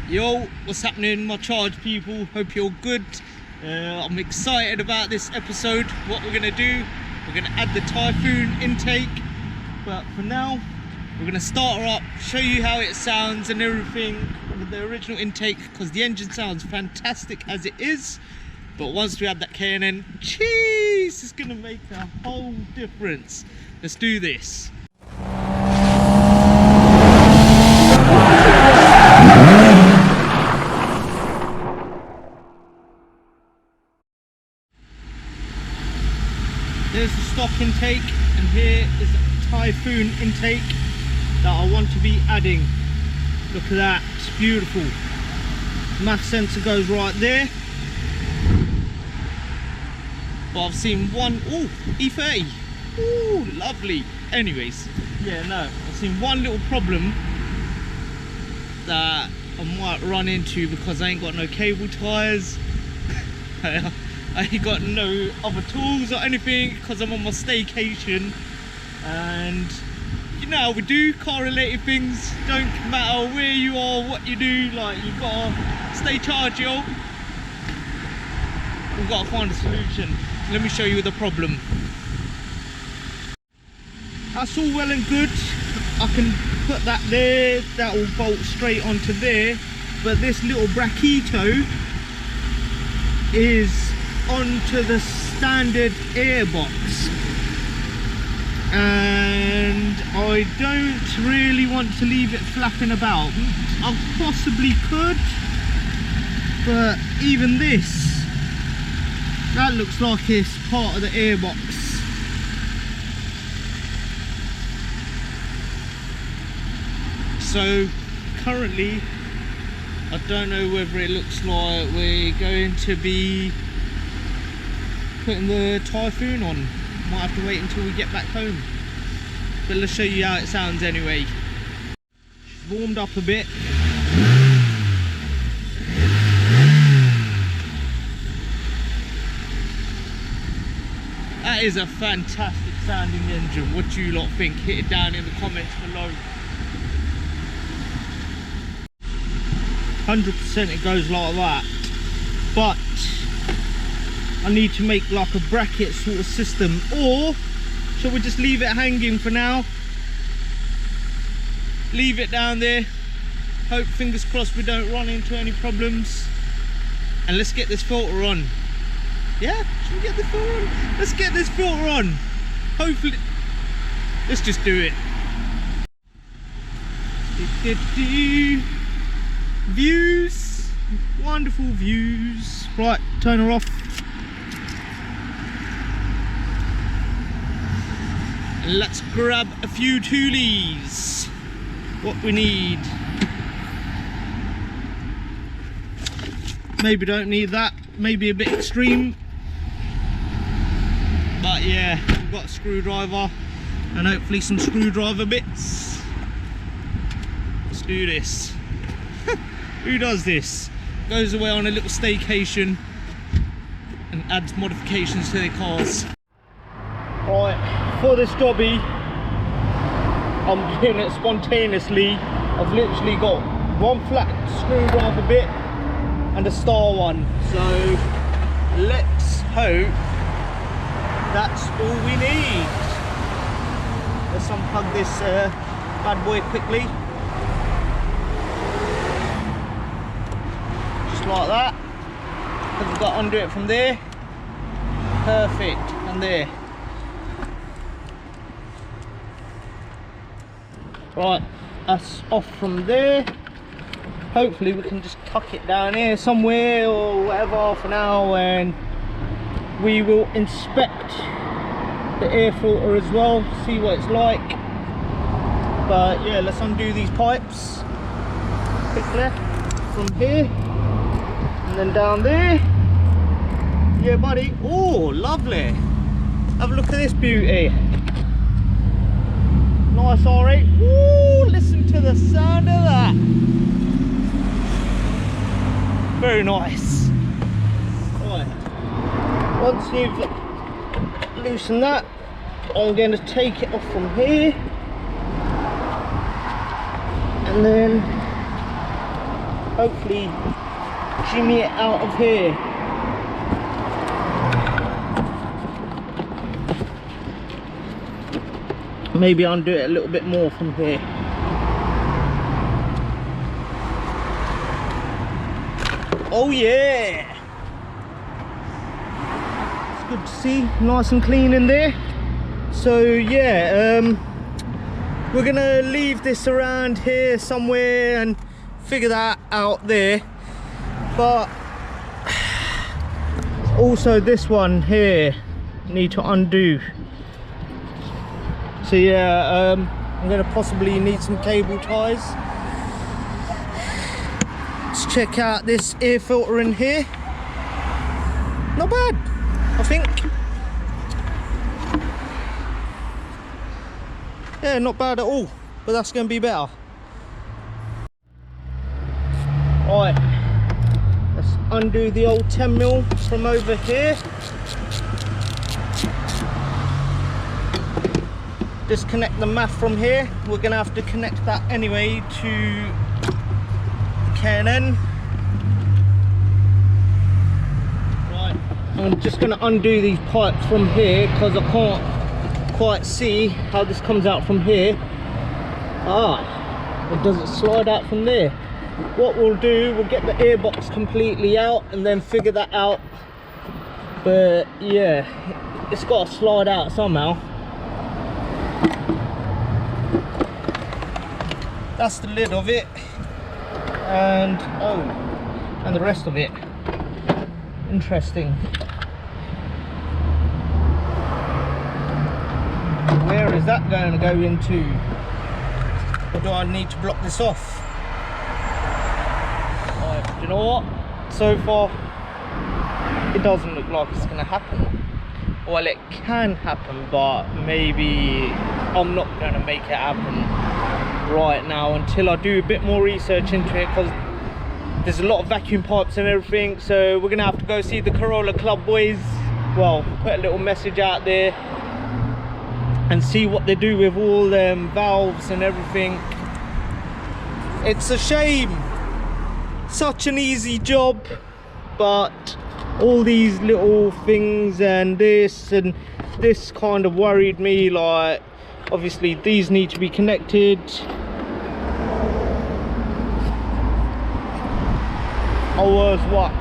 Yo, what's happening, my charge people? Hope you're good. I'm excited about this episode. What we're gonna do, we're gonna add the Typhoon intake, but for now we're gonna start her up, show you how it sounds and everything with the original intake, because the engine sounds fantastic as it is, but once we add that K&N, cheese, it's gonna make a whole difference. Let's do this. There's the stock intake, and here is the Typhoon intake that I want to be adding. Look at that, it's beautiful. Math sensor goes right there. But I've seen one, oh, E30. Ooh, lovely. Anyways, yeah, no, I've seen one little problem that I might run into because I ain't got no cable ties. I ain't got no other tools or anything because I'm on my staycation, and you know how we do car related things, don't matter where you are, what you do, like you gotta stay charged, yo. We've got to find a solution. Let me show you the problem. That's all well and good, I can put that there, that will bolt straight onto there, but this little bracketo is onto the standard airbox, and I don't really want to leave it flapping about. I possibly could, but even this, that looks like it's part of the airbox. So currently I don't know whether it looks like we're going to be putting the Typhoon on. Might have to wait until we get back home, but let's show you how it sounds anyway. She's warmed up a bit. That is a fantastic sounding engine. What do you lot think? Hit it down in the comments below. 100% it goes like that, but I need to make like a bracket sort of system, or shall we just leave it hanging for now? Leave it down there, hope, fingers crossed, we don't run into any problems, and let's get this filter on. Yeah, should we get this filter on? Let's get this filter on. Hopefully, let's just do it. Views, wonderful views. Right, turn her off. Let's grab a few toolies. What we need. Maybe don't need that, maybe a bit extreme. But yeah, we've got a screwdriver and hopefully some screwdriver bits. Let's do this. Who does this? Goes away on a little staycation and adds modifications to their cars. Right, for this jobby, I'm doing it spontaneously. I've literally got one flat screwdriver bit and a star one. So let's hope that's all we need. Let's unplug this bad boy quickly. Just like that. Because we've got to undo it from there. Perfect, and there. Right, that's off from there. Hopefully we can just tuck it down here somewhere or whatever for now, and we will inspect the air filter as well, see what it's like. But yeah, let's undo these pipes quickly from here and then down there. Yeah buddy, oh lovely, have a look at this beauty. Nice R8. Woo, listen to the sound of that. Very nice. Right. Once you've loosened that, I'm going to take it off from here. And then hopefully jimmy it out of here. Maybe undo it a little bit more from here. Oh yeah! It's good to see, nice and clean in there. So yeah, we're gonna leave this around here somewhere and figure that out there. But also this one here, need to undo. So yeah, I'm gonna possibly need some cable ties. Let's check out this air filter in here. Not bad, I think. Yeah, not bad at all, but that's gonna be better. Right, let's undo the old 10mm from over here. Disconnect the math from here. We're gonna have to connect that anyway to the K&N. Right, I'm just gonna undo these pipes from here because I can't quite see how this comes out from here. Ah, or does it slide out from there? What we'll do, we'll get the airbox completely out and then figure that out. But yeah, it's got to slide out somehow. That's the lid of it, and oh, and the rest of it. Interesting. Where is that going to go into? Or do I need to block this off? Right, you know what? So far, it doesn't look like it's going to happen. Well, it can happen, but maybe I'm not going to make it happen right now until I do a bit more research into it, because there's a lot of vacuum pipes and everything. So we're gonna have to go see the Corolla Club boys. Well, put a little message out there and see what they do with all them valves and everything. It's a shame, such an easy job, but all these little things and this kind of worried me. Like, obviously these need to be connected. I was what,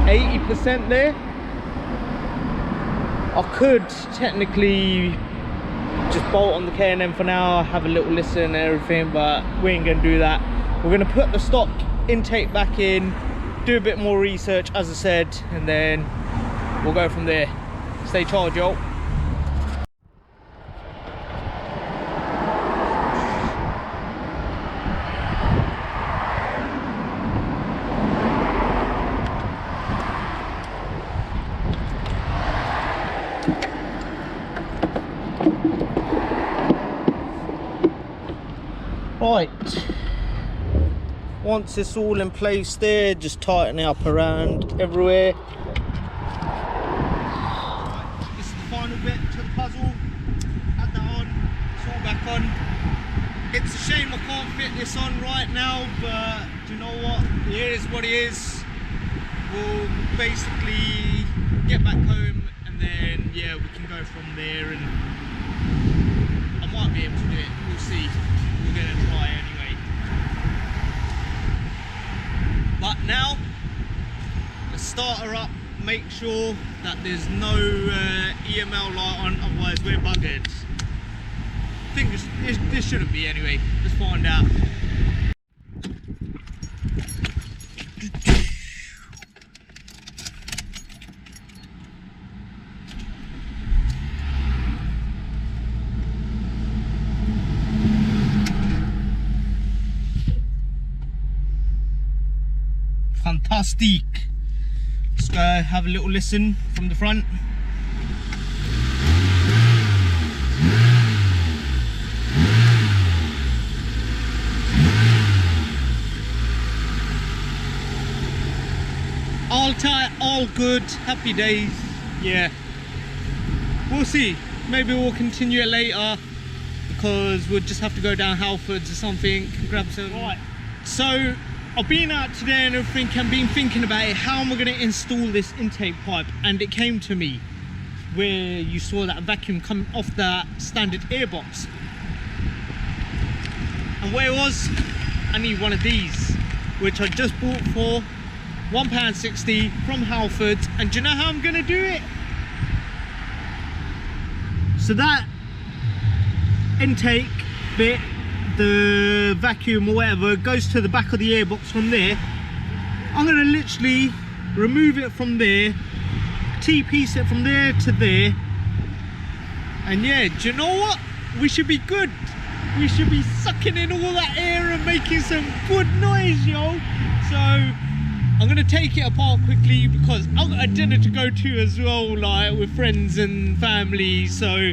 80% there? I could technically just bolt on the K&N for now, have a little listen and everything, but we ain't gonna do that. We're gonna put the stock intake back in, do a bit more research as I said, and then we'll go from there. Stay charged, y'all. Right, once it's all in place there, just tighten it up around everywhere. Right, this is the final bit to the puzzle. Add that on, it's all back on. It's a shame I can't fit this on right now, but do you know what? It is what it is. We'll basically get back home and then yeah, we can go from there, and I might be able to do it, we'll see. We're going to try anyway. But now, let's start her up, make sure that there's no EML light on, otherwise we're buggered. I think this shouldn't be anyway, let's find out. Fantastic. Let's go have a little listen from the front. All tight, all good, happy days. Yeah, we'll see. Maybe we'll continue it later, because we'll just have to go down Halfords or something, grab some. Right, so I've been out today and everything and been thinking about it. How am I going to install this intake pipe? And it came to me where you saw that vacuum coming off the standard airbox. And where it was, I need one of these, which I just bought for £1.60 from Halfords. And do you know how I'm going to do it? So that intake bit, the vacuum or whatever, goes to the back of the airbox from there. I'm going to literally remove it from there, T-piece it from there to there, and yeah, do you know what? We should be good. We should be sucking in all that air and making some good noise, yo. So I'm going to take it apart quickly because I've got a dinner to go to as well, like with friends and family. So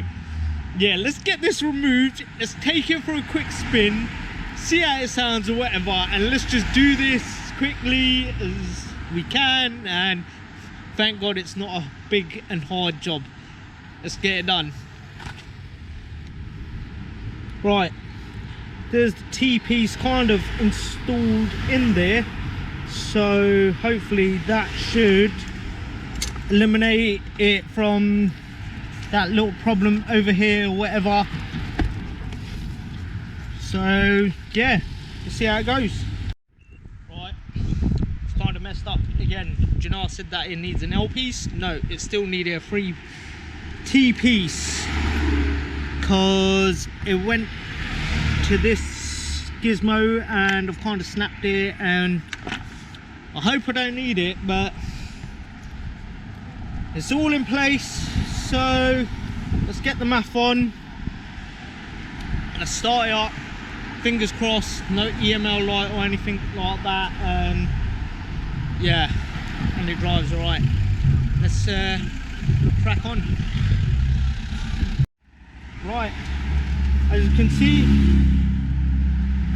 yeah, let's get this removed. Let's take it for a quick spin, see how it sounds or whatever, and let's just do this quickly as we can. And thank God it's not a big and hard job. Let's get it done. Right, there's the T-piece kind of installed in there, so hopefully that should eliminate it from that little problem over here or whatever. So yeah, let's see how it goes. Right, it's kind of messed up again. Do you know I said that it needs an L piece? No, it still needed a free T-piece because it went to this gizmo and I've kind of snapped it, and I hope I don't need it, but it's all in place. So let's get the math on, let's start it up, fingers crossed, no EML light or anything like that, and yeah, and it drives all right. Let's crack on. Right, as you can see,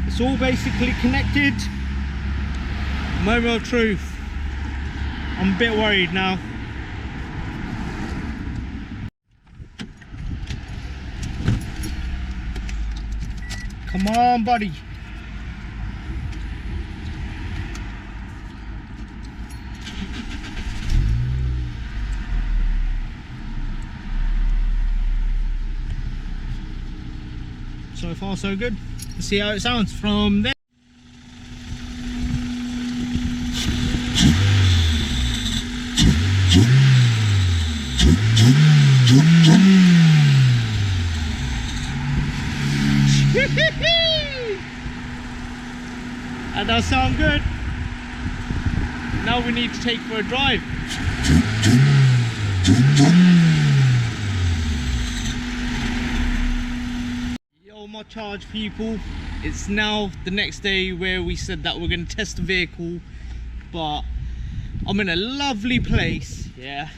it's all basically connected. Moment of truth, I'm a bit worried now. Come on, buddy. So far so good. Let's see how it sounds from there. That does sound good. Now we need to take for a drive. Yo, my charge people, it's now the next day where we said that we're going to test the vehicle, but I'm in a lovely place. Yeah,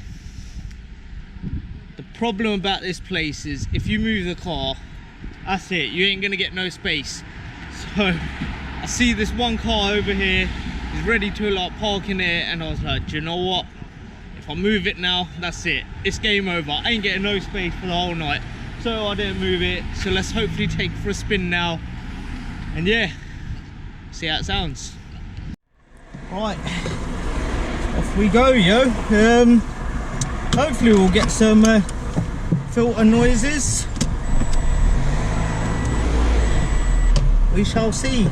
the problem about this place is if you move the car, that's it, you ain't gonna get no space. So I see this one car over here is ready to like park in there, and I was like, do you know what, if I move it now, that's it, it's game over. I ain't getting no space for the whole night, so I didn't move it. So let's hopefully take it for a spin now, and yeah, see how it sounds. Right, off we go, yo. Hopefully we'll get some filter noises. We shall see. You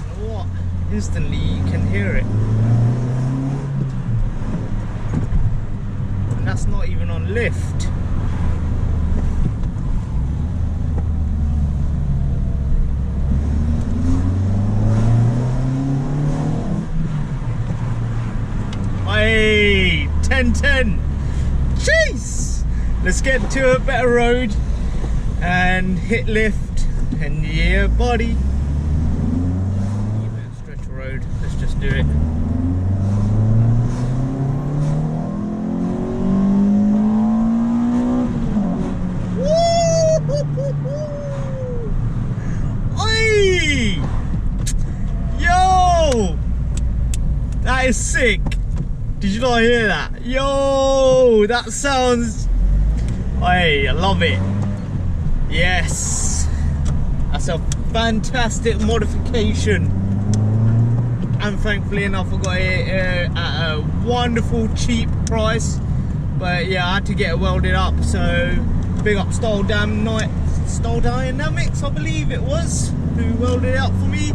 know what? Instantly you can hear it. And that's not even on lift. Hey, 10-10. Jeez! Let's get to a better road and hit lift, and yeah, buddy. Stretch the road, let's just do it. Oi! Yo! That is sick. Did you not hear that? Yo! That sounds... Hey, I love it. Yes, that's a fantastic modification, and thankfully enough I got it at a wonderful cheap price. But yeah, I had to get it welded up, so big up Style Dynamics, I believe it was, who welded it up for me.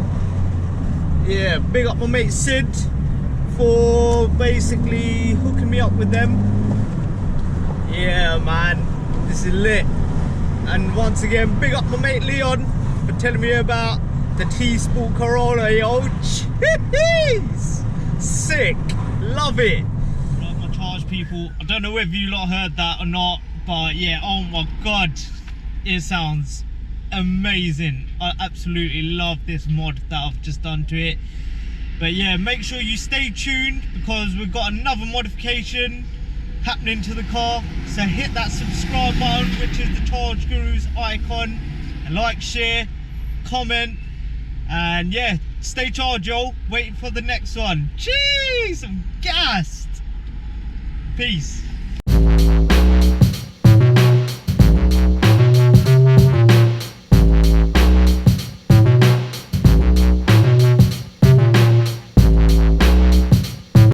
Yeah, big up my mate Sid for basically hooking me up with them. Yeah man, this is lit. And once again, big up my mate Leon for telling me about the T-Sport Corolla, yo. Jeez, sick, love it. Right, my charge people, I don't know whether you lot heard that or not, but yeah, oh my god, it sounds amazing. I absolutely love this mod that I've just done to it. But yeah, make sure you stay tuned because we've got another modification happening to the car. So hit that subscribe button, which is the Charge Guru's icon, and like, share, comment, and yeah, stay charged, y'all. Waiting for the next one. Jeez, I'm gassed. Peace.